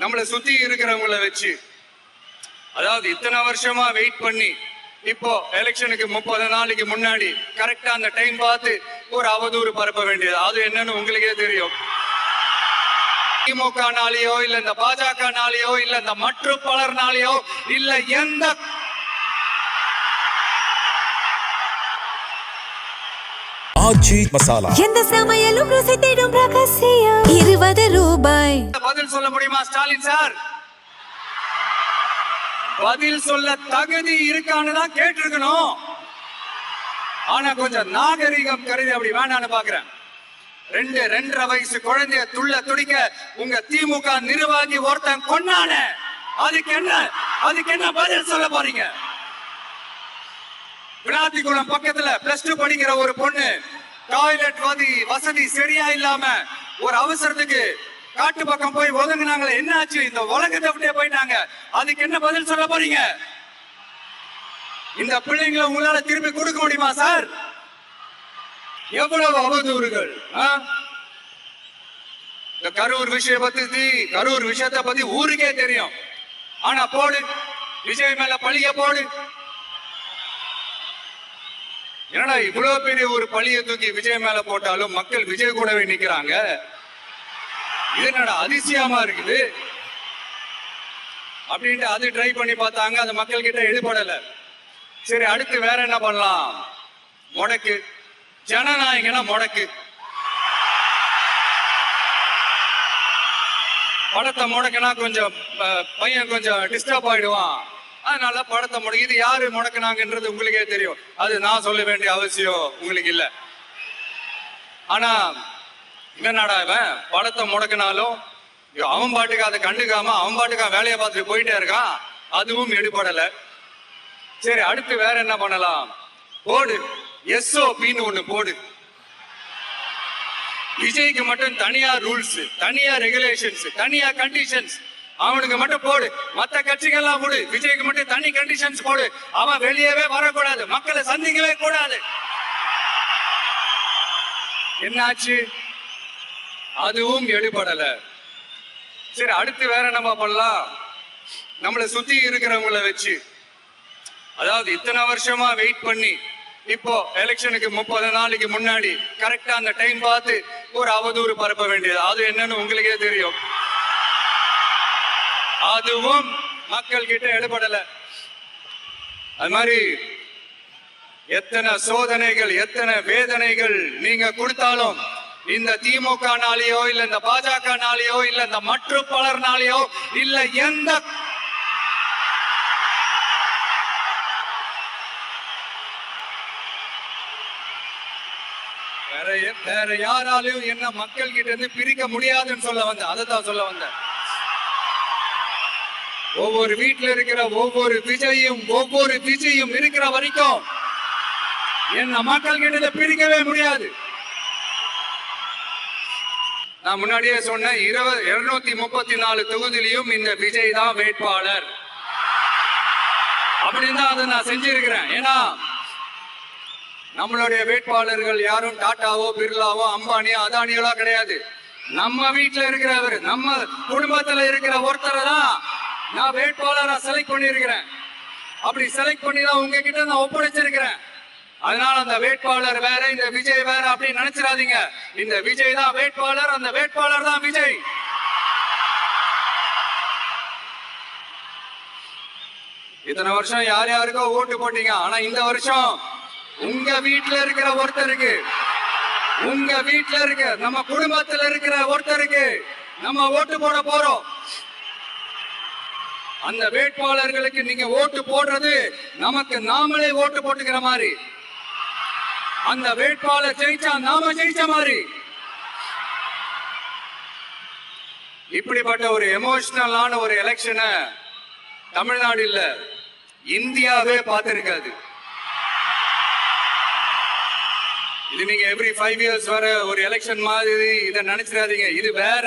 நம்மளை சுத்தி இருக்கிறவங்களை வச்சு, அதாவது இத்தனை வருஷமா வெயிட் பண்ணி இப்போ எலெக்ஷனுக்கு 30 நாளைக்கு முன்னாடி கரெக்டா அந்த டைம் பார்த்து ஒரு அவதூறு பரப்ப வேண்டியது. அது என்னன்னு உங்களுக்கே தெரியும். திமுக நாளையோ இல்ல இந்த பாஜக நாளையோ இல்ல இந்த மற்றும் பலர் நாளையோ இல்ல எந்த ஆச்சி மசாலா எந்த சமையலும் ருசி தேடும் ரகசியம் 20 ரூபாய். பதில் சொல்ல முடியுமா ஸ்டாலின் சார்? பதில் சொல்ல தகுதி இருக்கான்னு தான் கேட்டிருக்கணும். ஆனா கொஞ்சம் நாகரிகம் கருதி அப்படி வேணான்னு பாக்குறேன். 2.5 வயசு குழந்தைய துள்ள துடிக்க உங்க திமுக நிர்வாகி ஒருத்தன் கொன்னான, அதுக்கு என்ன பதில் சொல்ல போறீங்க? விளாத்திக்குளம் பக்கத்துல +2 படிக்கிற ஒரு பொண்ணு டாய்லெட் வசதி சரியா இல்லாம ஒரு அவசரத்துக்கு காட்டு பக்கம் போய் ஒதுங்கினாங்களே, என்ன ஆச்சு? இந்த உலகத்தை விட்டே போயிட்டாங்க. அதுக்கு என்ன பதில் சொல்ல போறீங்க? இந்த பிள்ளைங்களை உங்களால திருப்பி கொடுக்க முடியுமா சார்? எவ்வளவு அவதூறுகள்! இந்த கரூர் விஷயத்தை பத்தி ஊருக்கே தெரியும். ஆனா போடு, விஜய் மேல பழிய போடு. என்னடா இவ்வளவு பெரிய ஒரு பழிய தூக்கி விஜய் மேல போட்டாலும் மக்கள் விஜய் கூடவே நிக்கிறாங்க. இது என்னடா அதிசயமா இருக்குது அப்படின்ட்டு அது ட்ரை பண்ணி பார்த்தாங்க. அது மக்கள் கிட்ட எடுபடல. சரி, அடுத்து வேற என்ன பண்ணலாம்? முடக்கு, ஜனநாயகனா முடக்கு. படத்தை முடக்கினா கொஞ்சம் பையன் கொஞ்சம் டிஸ்டர்ப் ஆயிடுவான். அதனால படத்தை முடக்கி. இது யாரு முடக்கினாங்கன்றது உங்களுக்கே தெரியும். அது நான் சொல்ல வேண்டிய அவசியம் உங்களுக்கு இல்லை. ஆனா என்னடா இவன் படத்தை முடக்கினாலும் அவன் பாட்டுக்கு அதை கண்டுக்காம அவன் பாட்டுக்கு வேலையை பார்த்துட்டு போயிட்டே இருக்கான். அதுவும் எடுபடல. சரி, அடுத்து வேற என்ன பண்ணலாம்? போடு, SOPன்னு ஒண்ணு போடு. விஜய்க்கு மட்டும் தனியா ரூல்ஸ், தனியா ரெகுலேஷன்ஸ், தனியா கண்டிஷன்ஸ் அவனுக்கு மட்டும் போடு. மத்த கட்சிகள்லாம் போடு, விஜய்க்கு மட்டும் தனி கண்டிஷன்ஸ் போடு. அவன் வெளியவே வரக்கூடாது, மக்களை சந்திக்கவே கூடாது. என்னாச்சு? அதுவும் எடுபடல. சரி, அடுத்து வேற நம்ம பண்ணலாம்? நம்மளை சுத்தி இருக்கிறவங்களை வச்சு, அதாவது இத்தனை வருஷமா வெயிட் பண்ணி இப்போ எலெக்ஷனுக்கு 30 நாளைக்கு முன்னாடி கரெக்டா அந்த டைம் பார்த்து ஒரு அவதூறு பரப்ப வேண்டியது. அது என்னன்னு உங்களுக்கே தெரியும். அதுவும் மக்கள் கிட்ட எடுபடல. அது மாதிரி எத்தனை சோதனைகள், எத்தனை வேதனைகள் நீங்க கொடுத்தாலும் இந்த திமுக நாளையோ இல்ல இந்த பாஜக நாளையோ இல்ல இந்த மற்றும் பலர் நாளையோ இல்ல எந்த வேற யாராலையும் என்ன மக்கள் கிட்ட இருந்து பிரிக்க முடியாதுன்னு சொல்ல வந்த. அதைத்தான் சொல்ல வந்த. ஒவ்வொரு வீட்டுல இருக்கிற ஒவ்வொரு விஜயும் இருக்கிற வரைக்கும் என்ன மக்கள் கிட்ட பிரிக்கவே முடியாது. நான் முன்னாடியே சொன்னேன், 234 தொகுதியிலையும் இந்த விஜய் தான் வேட்பாளர் அப்படின்னு தான் அதை நான் செஞ்சிருக்கிறேன். ஏன்னா நம்மளுடைய வேட்பாளர்கள் யாரும் டாட்டாவோ பிர்லாவோ அம்பானியோ அதானியோ கிடையாது. நம்ம வீட்டுல இருக்கிறவர், நம்ம குடும்பத்துல இருக்கிற ஒருத்தரை தான் நான் வேட்பாளரா செலக்ட் பண்ணிருக்கிறேன். அப்படி செலக்ட் பண்ணி தான் உங்ககிட்ட நான் ஒப்படைச்சிருக்கிறேன். அதனால அந்த வேட்பாளர் வேற, இந்த விஜய் வேற அப்படின்னு நினைச்சிடாதீங்க. இந்த விஜய் தான் வேட்பாளர், அந்த வேட்பாளர் தான் விஜய். இத்தனை வருஷம் யார் யாருக்கோ ஓட்டு போட்டீங்க. ஆனா இந்த வருஷம் உங்க வீட்டுல இருக்கிற ஒருத்தருக்கு, உங்க வீட்டுல இருக்க நம்ம குடும்பத்துல இருக்கிற ஒருத்தருக்கு நம்ம ஓட்டு போட போறோம். அந்த வேட்பாளர்களுக்கு நீங்க ஓட்டு போடுறது நமக்கு நாமளே ஓட்டு போட்டுக்கிற மாதிரி. அந்த வேட்பாளர் ஜெயிச்சா நாம ஜெயிச்ச மாதிரி. இப்படிப்பட்ட ஒரு எமோஷனலான ஒரு எலெக்ஷனை தமிழ்நாடு இல்ல, இந்தியாவே பார்த்திருக்காது. இது நீங்க எவ்ரி 5 இயர்ஸ் வர ஒரு எலெக்ஷன் மாதிரி இதை நினைச்சிடாதீங்க. இது வேற,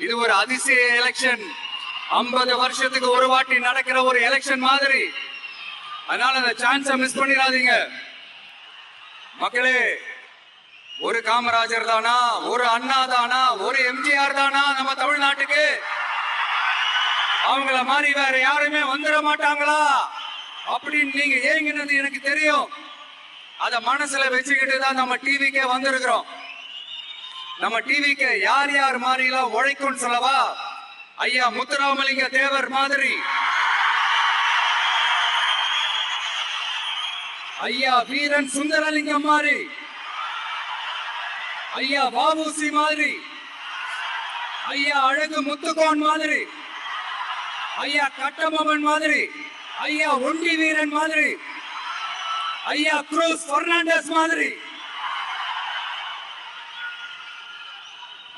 இது ஒரு அதிசய எலெக்ஷன். 50 வருஷத்துக்கு ஒரு வாட்டி நடக்கிற ஒரு எலெக்ஷன் மாதிரி. அதனால அந்த சான்ஸை மிஸ் பண்ணிடாதீங்க மக்களே. ஒரு காமராஜர் தானா, ஒரு அண்ணா தானா, ஒரு எம்ஜிஆர் தானா நம்ம தமிழ்நாட்டுக்கு? அவங்கள மாதிரி வேற யாருமே வந்துட மாட்டாங்களா அப்படின்னு நீங்க ஏங்கினது எனக்கு தெரியும். அத மனசுல வச்சுக்கிட்டு தான் நம்ம டிவிக்கே வந்திருக்கிறோம். நம்ம டிவிக்கு யார் யார் மாதிரி எல்லாம் உழைக்கும் சொல்லவா? ஐயா முத்துராமலிங்க தேவர் மாதிரி, ஐயா வீரன் சுந்தரலிங்கம் மாதிரி, ஐயா வாவுசி மாதிரி, ஐயா அழகு முத்துக்கோன் மாதிரி, ஐயா கட்டபொம்மன் மாதிரி, ஐயா ஒண்டி வீரன் மாதிரி, ஐயா குரூஸ் பெர்னாண்டஸ் மாதிரி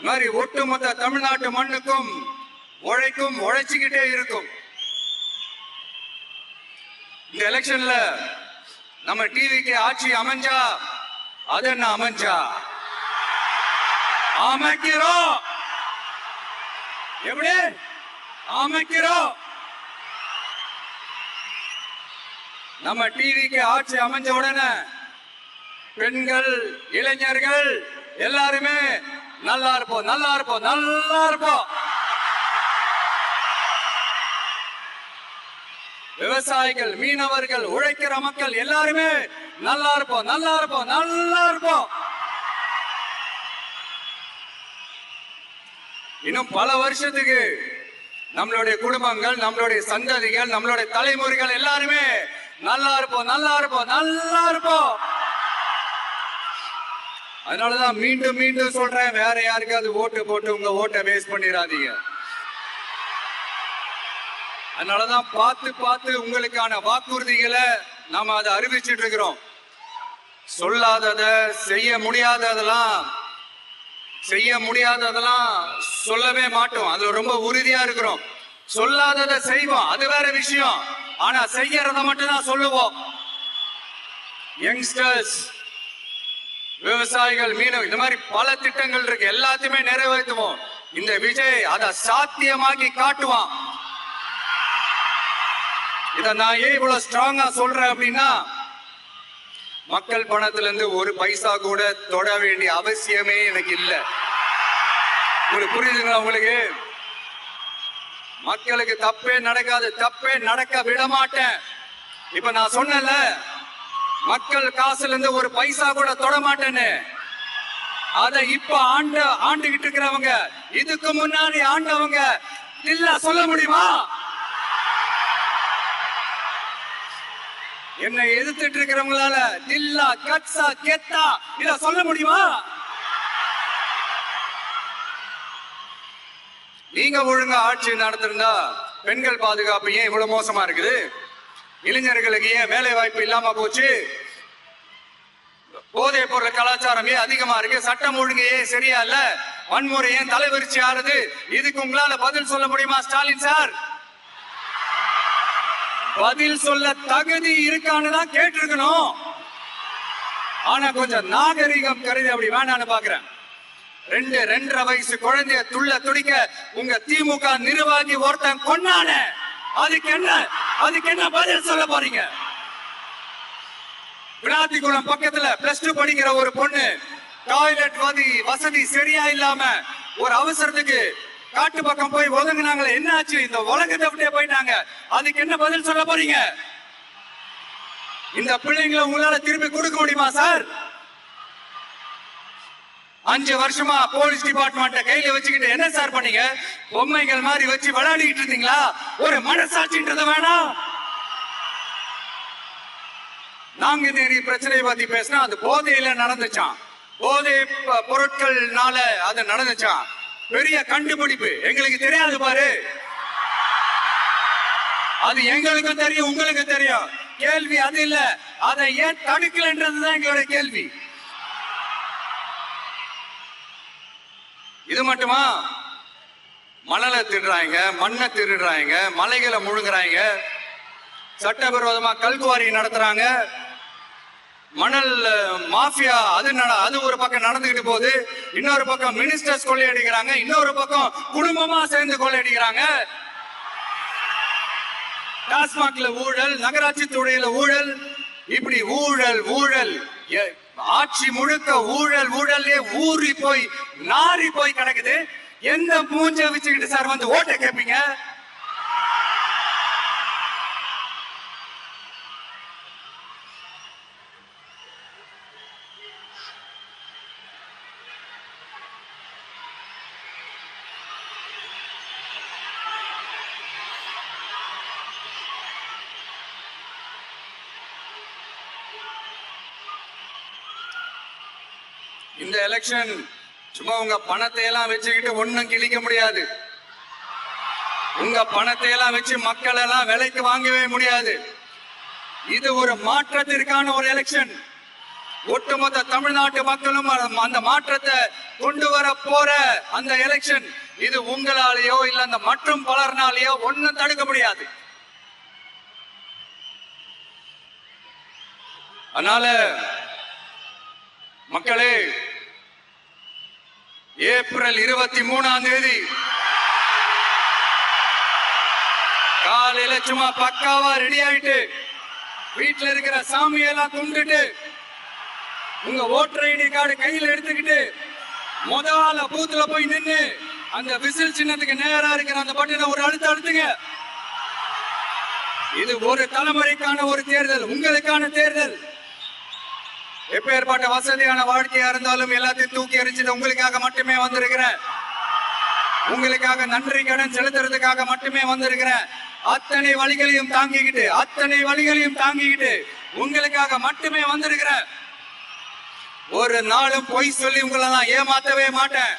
மாதிரி ஒட்டுமொத்த தமிழ்நாட்டு மண்ணுக்கும் உழைக்கும், உழைச்சுக்கிட்டே இருக்கும். இந்த எலெக்ஷன்ல நம்ம டிவிக்கு ஆட்சி அமைஞ்சா அது என்ன அமைஞ்சா அமைக்கிறோம். எப்படி அமைக்கிறோம்? நம்ம டிவிக்கு ஆட்சி அமைஞ்ச உடனே பெண்கள், இளைஞர்கள் எல்லாருமே நல்லா இருப்போம், நல்லா இருப்போம், நல்லா இருப்போம். விவசாயிகள், மீனவர்கள், உழைக்கிற மக்கள் எல்லாருமே நல்லா இருப்போம், நல்லா இருப்போம், நல்லா இருப்போம். இன்னும் பல வருஷத்துக்கு நம்மளுடைய குடும்பங்கள், நம்மளுடைய சந்ததிகள், நம்மளுடைய தலைமுறைகள் எல்லாருமே நல்லா இருப்போம், நல்லா இருப்போம், நல்லா இருப்போம். அதனாலதான் மீண்டும் மீண்டும் சொல்றேன், வேற யாருக்காவது ஓட்டு போட்டு உங்க ஓட்டை வேஸ்ட் பண்ணிடாதீங்க. அதனாலதான் பார்த்து பார்த்து உங்களுக்கான வாக்குறுதிகளை நாம அதை அறிவிச்சிட்டு இருக்கிறோம். சொல்லாதத, செய்ய முடியாததெல்லாம் சொல்லவே மாட்டோம். அதுல ரொம்ப உறுதியா இருக்கிறோம். சொல்லாததை செய்வோம், அது வேற விஷயம். ஆனா செய்யறத மட்டும் தான் சொல்லுவோம். யங்ஸ்டர்ஸ், விவசாயிகள், மீனவர்கள், இந்த மாதிரி பல திட்டங்கள் இருக்கு, எல்லாத்தையுமே நிறைவேற்றுவோம். இந்த விஜய் அதை சாத்தியமாக்கி காட்டுவான். இத நான் ஏன் இவ்வளவு ஸ்ட்ராங்கா சொல்றேன் அப்படின்னா, மக்கள் பணத்துல இருந்து ஒரு பைசா கூட தொட வேண்டிய அவசியமே எனக்கு இல்லை. உங்களுக்கு புரியுதுங்களா? உங்களுக்கு மக்களுக்கு தப்பே நடக்காது, தப்பே நடக்க விட மாட்டேன். இப்ப நான் சொன்னல, மக்கள் காசுல இருந்து ஒரு பைசா கூட தொட மாட்டேன்னு. அத இப்ப ஆண்டுகிட்டு இருக்கிறவங்க, இதுக்கு முன்னாடி ஆண்டவங்க இல்ல சொல்ல முடியுமா? என்னை எதிர்த்துட்டு இருக்கிறவங்களால தில்லா, கட்சா, கெத்தா இத சொல்ல முடியுமா? நீங்க ஒழுங்கா ஆட்சி நடத்திருந்தா பெண்கள் பாதுகாப்பு ஏன் இவ்வளவு மோசமா இருக்குது? இளைஞர்களுக்கு ஏன் வேலை வாய்ப்பு இல்லாம போச்சு? போதைப் பொருள் கலாச்சாரம் ஏன் அதிகமா இருக்கு? சட்டம் ஒழுங்கு ஏன் சரியா இல்ல? வன்முறை ஏன் தலைவிரிச்சு ஆறுது? இதுக்கு உங்களால பதில் சொல்ல முடியுமா ஸ்டாலின் சார்? பதில் சொல்ல தகுதி இருக்கான்னு தான் கேட்டிருக்கணும். ஆனா கொஞ்சம் நாகரிகம் கருதி அப்படி வேணான்னு பாக்குறேன். 2.5 வயசு குழந்தைய துள்ள துடிக்க உங்க திமுக நிர்வாகி ஒருத்தன் கொன்னான, அதுக்கு என்ன பதில் சொல்ல போறீங்க? விளாத்திக்குளம் பக்கத்துல +2 படிக்கிற ஒரு பொண்ணு டாய்லெட் வசதி சரியா இல்லாம ஒரு அவசரத்துக்கு காட்டு பக்கம் போய் ஒதுங்கினாங்களே, என்ன ஆச்சு? இந்த உலகத்தை விட்டே போயிட்டாங்க. அதுக்கு என்ன பதில் சொல்ல போறீங்க? இந்த பிள்ளைங்களை உங்களால திருப்பி கொடுக்க முடியுமா சார்? 5 வருஷமா போலீஸ் டிபார்ட்மெண்ட்ட கையில வச்சுக்கிட்டு என்ன சார் பண்ணீங்க? பொம்மைகள் மாதிரி வச்சு விளையாடிட்டு இருந்தீங்களா? ஒரு மனசாட்சின்றது வேணாம். நாங்க இந்த பிரச்சனையை பத்தி பேசினா அது போதையில நடந்துச்சான், போதை பொருட்கள்னால அது நடந்துச்சான். பெரிய கண்டுபிடிப்பு எங்களுக்கு தெரியாது பாரு. அது எங்களுக்கு தெரியும், உங்களுக்கு தெரியும். கேள்வி அது இல்ல, அதை ஏன் தடுக்கலன்றதுதான் எங்களுடைய கேள்வி. இது மட்டுமா? மணலை திருடுறாங்க, மண்ணை திருடுறாங்க, மலைகளை முழுங்குறாங்க, சட்டவிரோதமா கல்குவாரி நடத்துறாங்க, மணல் மாஃபியா அது ஒரு பக்கம் நடந்துகிட்டு போகுது. இன்னொரு பக்கம் மினிஸ்டர்ஸ் கொள்ளையடிக்கிறாங்க, இன்னொரு பக்கம் குடும்பமா சேர்ந்து கொள்ளையடிக்கிறாங்க. டாஸ்மாக்ல ஊழல், நகராட்சி துறையில ஊழல், இப்படி ஊழல் ஊழல், ஆட்சி முழுக்க ஊழல் ஊழலே ஊறி போய் நாரி போய் கிடக்குது. எந்த மூஞ்ச வச்சுக்கிட்டு சார் வந்து ஓட்ட கேட்பீங்க? இந்த எலெக்ஷன் சும்மா உங்க பணத்தை எல்லாம் வச்சுக்கிட்டு ஒண்ணும் கிழிக்க முடியாது. உங்க பணத்தை எல்லாம் வச்சு மக்கள் எல்லாம் விலைக்கு வாங்கவே முடியாது. இது ஒரு மாற்றத்திற்கான ஒரு எலெக்ஷன். ஒட்டுமொத்த தமிழ்நாட்டு மக்களும் அந்த மாற்றத்தை கொண்டு வர போற அந்த எலெக்ஷன். இது உங்களாலேயோ இல்ல அந்த மற்றும் பலர்னாலேயோ ஒன்னும் தடுக்க முடியாது. அதனால மக்களே, ஏப்ரல் 23ஆம் தேதி காலையில சும்மா பக்காவா ரெடி ஆயிட்டு வீட்டுல இருக்கிற சாமியெல்லாம் கும்பிட்டுட்டு உங்க ஓட்டர் ஐடி கார்டு கையில எடுத்துக்கிட்டு முதல்ல பூத்துல போய் நின்னு அந்த விசில் சின்னத்துக்கு நேரா இருக்கிற அந்த பட்டனை ஒரு அழுத்துங்க. இது ஒரு தலைமுறைக்கான ஒரு தேர்தல், உங்களுக்கான தேர்தல். எப்பேற்பட்ட வசதியான வாழ்க்கையா இருந்தாலும் எல்லாத்தையும் தூக்கி எறிஞ்சிட்டு உங்களுக்காக மட்டுமே வந்திருக்கிறேன். உங்களுக்காக நன்றி கடன் செலுத்துறதுக்காக மட்டுமே வந்திருக்கிறேன். அத்தனை வழிகளையும் தாங்கிக்கிட்டு உங்களுக்காக மட்டுமே வந்திருக்கிறேன். ஒரு நாளும் பொய் சொல்லி உங்களை நான் ஏமாத்தவே மாட்டேன்.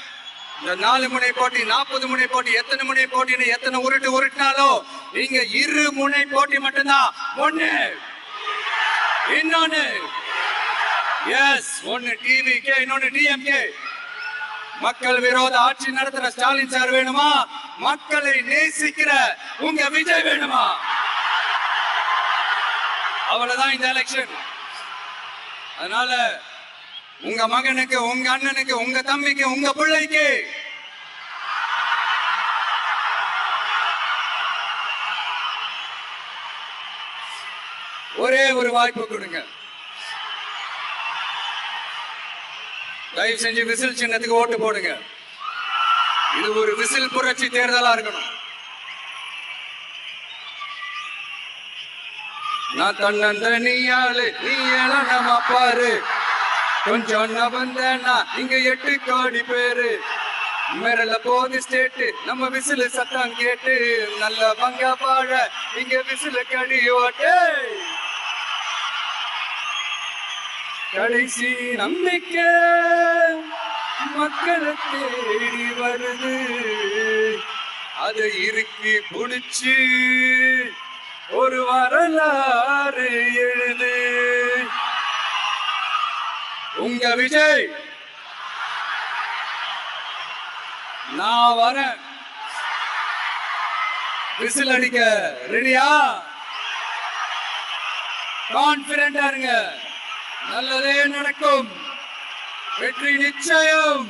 இந்த 4 முனை போட்டி, 40 முனை போட்டி, எத்தனை முனை போட்டின்னு எத்தனை உருட்டினாலும் இங்க 2 முனை போட்டி மட்டும்தான். ஒண்ணு இன்னொன்னு ஒன்னு டிவிகே, இன்னொன்னு டிஎம்கே. மக்கள் விரோத ஆட்சி நடத்துற ஸ்டாலின் சார் வேணுமா? மக்களை நேசிக்கிற உங்க விஜய் வேணுமா? அவ்வளவுதான் இந்த எலெக்ஷன். அதனால உங்க மகனுக்கு, உங்க அண்ணனுக்கு, உங்க தம்பிக்கு, உங்க பிள்ளைக்கு ஒரே ஒரு வாய்ப்பு கொடுங்க. தயவு செஞ்சு விசில் சின்னத்துக்கு ஓட்டு போடுங்க. இது ஒரு விசில் புரட்சி தேர்தலா இருக்கணும். நான் தன்னந்த நீயாளு, நீ எல்லாம் நம்ம பாரு, கொஞ்சம் வந்தேன்னா இங்க 8 கோடி பேரு மேல போது ஸ்டேட்டு. நம்ம விசில் சத்தம் கேட்டு நல்ல பங்கா பாழ இங்க விசில் கடி ஓட்டு. கடைசி நம்பிக்கை மக்களை தேடி வருது, அது இறுக்கி புடிச்சு ஒரு வரலாறு எழுது. உங்க விஜய், நான் வரேன். விசில் அடிக்க ரெடியா? கான்பிடண்டா இருங்க. நல்லதே நடக்கும். வெற்றி நிச்சயம்.